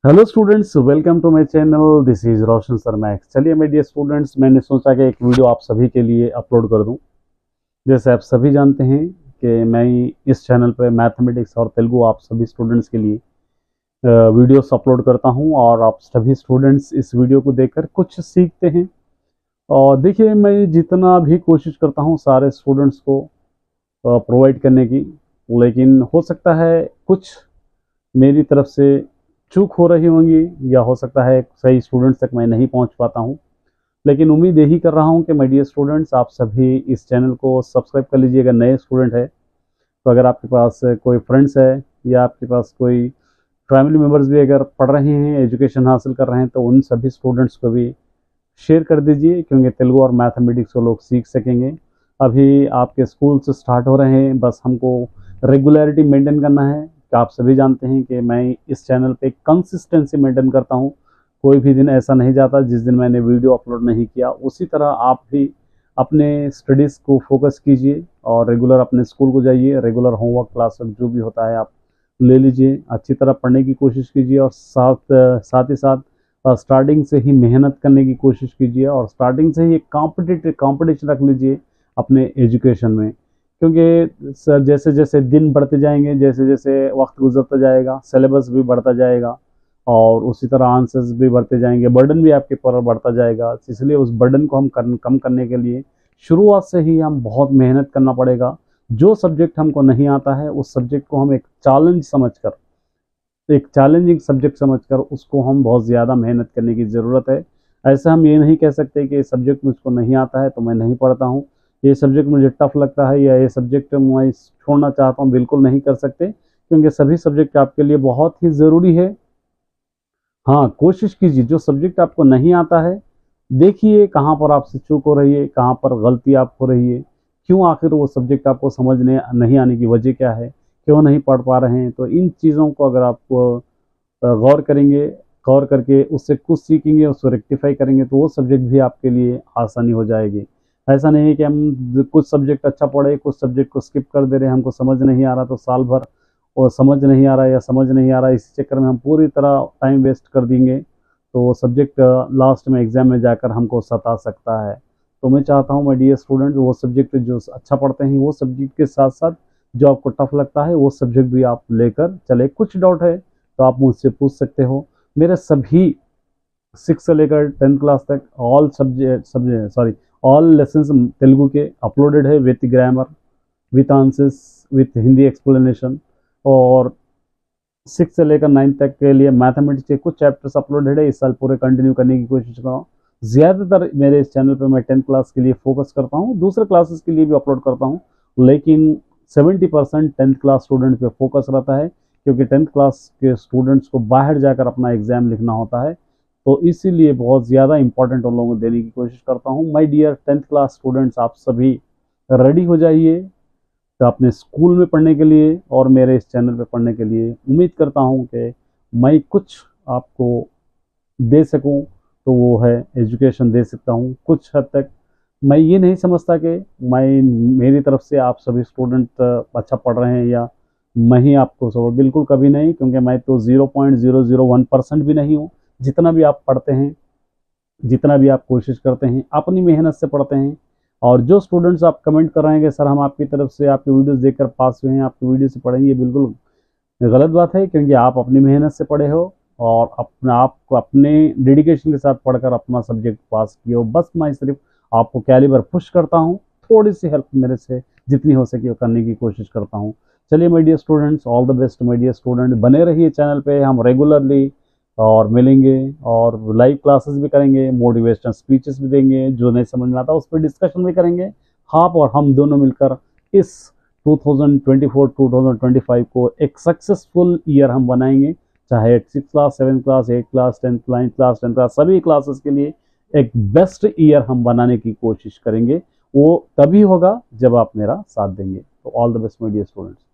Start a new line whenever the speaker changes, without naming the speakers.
Hello students, welcome to my channel. This is Roshan sir max. चलिए मेरे dear students, मैंने सोचा कि एक वीडियो आप सभी के लिए अपलोड कर दूं। जैसे आप सभी जानते हैं कि मैं इस चैनल पर मैथमेटिक्स और तेलुगु आप सभी स्टूडेंट्स के लिए वीडियोस अपलोड करता हूं और आप सभी स्टूडेंट्स इस वीडियो को देखकर कुछ सीखते हैं। और देखिए, मैं जितना भी कोशिश करता हूं सारे स्टूडेंट्स को प्रोवाइड करने की, लेकिन हो सकता है कुछ मेरी तरफ से चूक हो रही होंगी या हो सकता है सही स्टूडेंट्स तक मैं नहीं पहुंच पाता हूं। लेकिन उम्मीद यही कर रहा हूं कि माय डियर स्टूडेंट्स, आप सभी इस चैनल को सब्सक्राइब कर लीजिएगा। नए स्टूडेंट है तो अगर आपके पास कोई फ्रेंड्स है या आपके पास कोई फैमिली मेम्बर्स भी अगर पढ़ रहे हैं, एजुकेशन हासिल कर रहे हैं, तो उन सभी स्टूडेंट्स को भी शेयर कर दीजिए, क्योंकि तेलुगु और मैथमेटिक्स को लोग सीख सकेंगे। अभी आपके स्कूल से स्टार्ट हो रहे हैं, बस हमको रेगुलरिटी मेंटेन करना है। तो आप सभी जानते हैं कि मैं इस चैनल पे कंसिस्टेंसी मेंटेन करता हूं। कोई भी दिन ऐसा नहीं जाता जिस दिन मैंने वीडियो अपलोड नहीं किया। उसी तरह आप भी अपने स्टडीज़ को फोकस कीजिए और रेगुलर अपने स्कूल को जाइए। रेगुलर होमवर्क, क्लास वर्क जो भी होता है आप ले लीजिए, अच्छी तरह पढ़ने की कोशिश कीजिए और साथ ही साथ स्टार्टिंग से ही मेहनत करने की कोशिश कीजिए और स्टार्टिंग से ही एक कंपटीशन रख लीजिए अपने एजुकेशन में। क्योंकि जैसे जैसे दिन बढ़ते जाएंगे, जैसे जैसे वक्त गुजरता जाएगा, सिलेबस भी बढ़ता जाएगा और उसी तरह आंसर्स भी बढ़ते जाएंगे, बर्डन भी आपके ऊपर बढ़ता जाएगा। इसलिए उस बर्डन को हम कम करने के लिए शुरुआत से ही हम बहुत मेहनत करना पड़ेगा। जो सब्जेक्ट हमको नहीं आता है उस सब्जेक्ट को हम एक चैलेंजिंग सब्जेक्ट समझकर उसको हम बहुत ज़्यादा मेहनत करने की ज़रूरत है। ऐसा हम ये नहीं कह सकते कि ये सब्जेक्ट मुझको नहीं आता है तो मैं नहीं पढ़ता हूँ, ये सब्जेक्ट मुझे टफ लगता है या ये सब्जेक्ट मैं छोड़ना चाहता हूँ। बिल्कुल नहीं कर सकते, क्योंकि सभी सब्जेक्ट आपके लिए बहुत ही ज़रूरी है। हाँ, कोशिश कीजिए जो सब्जेक्ट आपको नहीं आता है, देखिए कहाँ पर आपसे चूक हो रही है, कहाँ पर गलती आप हो रही है, क्यों आखिर वो सब्जेक्ट आपको समझने नहीं आने की वजह क्या है, क्यों नहीं पढ़ पा रहे हैं। तो इन चीज़ों को अगर आप गौर करेंगे, गौर करके उससे कुछ सीखेंगे, उसको रेक्टिफाई करेंगे, तो वो सब्जेक्ट भी आपके लिए आसानी हो जाएगी। ऐसा नहीं है कि हम कुछ सब्जेक्ट अच्छा पढ़े, कुछ सब्जेक्ट को स्किप कर दे रहे हैं, हमको समझ नहीं आ रहा तो साल भर और समझ नहीं आ रहा, इस चक्कर में हम पूरी तरह टाइम वेस्ट कर देंगे, तो वो सब्जेक्ट लास्ट में एग्ज़ाम में जाकर हमको सता सकता है। तो मैं चाहता हूँ माय डियर स्टूडेंट, वो सब्जेक्ट जो अच्छा पढ़ते हैं वो सब्जेक्ट के साथ साथ जो आपको टफ लगता है वो सब्जेक्ट भी आप लेकर चले। कुछ डाउट है तो आप मुझसे पूछ सकते हो। मेरे सभी 6 से लेकर 10th क्लास तक ऑल लेसन्स तेलुगु के अपलोडेड है, with grammar, with answers, with Hindi explanation. और 6 से लेकर 9th तक के लिए मैथमेटिक्स के कुछ चैप्टर्स अपलोडेड है। इस साल पूरे कंटिन्यू करने की कोशिश कर रहा हूँ। ज़्यादातर मेरे इस चैनल पे मैं 10th क्लास के लिए फोकस करता हूँ, दूसरे क्लासेस के लिए भी अपलोड करता हूँ, लेकिन 70% 10th क्लास स्टूडेंट पे फोकस रहता है, क्योंकि 10th क्लास के स्टूडेंट्स को बाहर जाकर अपना एग्ज़ाम लिखना होता है। तो इसीलिए बहुत ज़्यादा इंपॉर्टेंट उन लोगों को देने की कोशिश करता हूँ। My dear 10th class students, आप सभी रेडी हो जाइए तो अपने स्कूल में पढ़ने के लिए और मेरे इस चैनल पे पढ़ने के लिए। उम्मीद करता हूँ कि मैं कुछ आपको दे सकूँ, तो वो है एजुकेशन दे सकता हूँ कुछ हद तक। मैं ये नहीं समझता कि मेरी तरफ से आप सभी स्टूडेंट अच्छा पढ़ रहे हैं या मैं ही आपको सपोर्ट, बिल्कुल कभी नहीं, क्योंकि मैं तो 0.001% भी नहीं हूँ। जितना भी आप पढ़ते हैं, जितना भी आप कोशिश करते हैं, अपनी मेहनत से पढ़ते हैं। और जो स्टूडेंट्स आप कमेंट कर रहे हैं कि सर हम आपकी तरफ से आपकी वीडियोस देखकर पास हुए हैं, आपकी वीडियो से पढ़ेंगे, ये बिल्कुल गलत बात है, क्योंकि आप अपनी मेहनत से पढ़े हो और आपको अपने डेडिकेशन के साथ पढ़कर अपना सब्जेक्ट पास किए हो। बस मैं सिर्फ आपको कैलिबर पुश करता हूँ, थोड़ी सी हेल्प मेरे से जितनी हो सके वो करने की कोशिश करता हूँ। चलिए my dear students, all the best my dear student. बने रहिए चैनल पे, हम रेगुलरली और मिलेंगे और लाइव क्लासेस भी करेंगे, मोटिवेशनल स्पीचेस भी देंगे, जो नहीं समझ में आता उस पर डिस्कशन भी करेंगे। आप और हम दोनों मिलकर इस 2024-2025 को एक सक्सेसफुल ईयर हम बनाएंगे, चाहे 6th class, 7th class, 8th class, 10th, 9th class, 10th class, सभी क्लासेस के लिए एक बेस्ट ईयर हम बनाने की कोशिश करेंगे। वो तभी होगा जब आप मेरा साथ देंगे। तो all the best my dear students.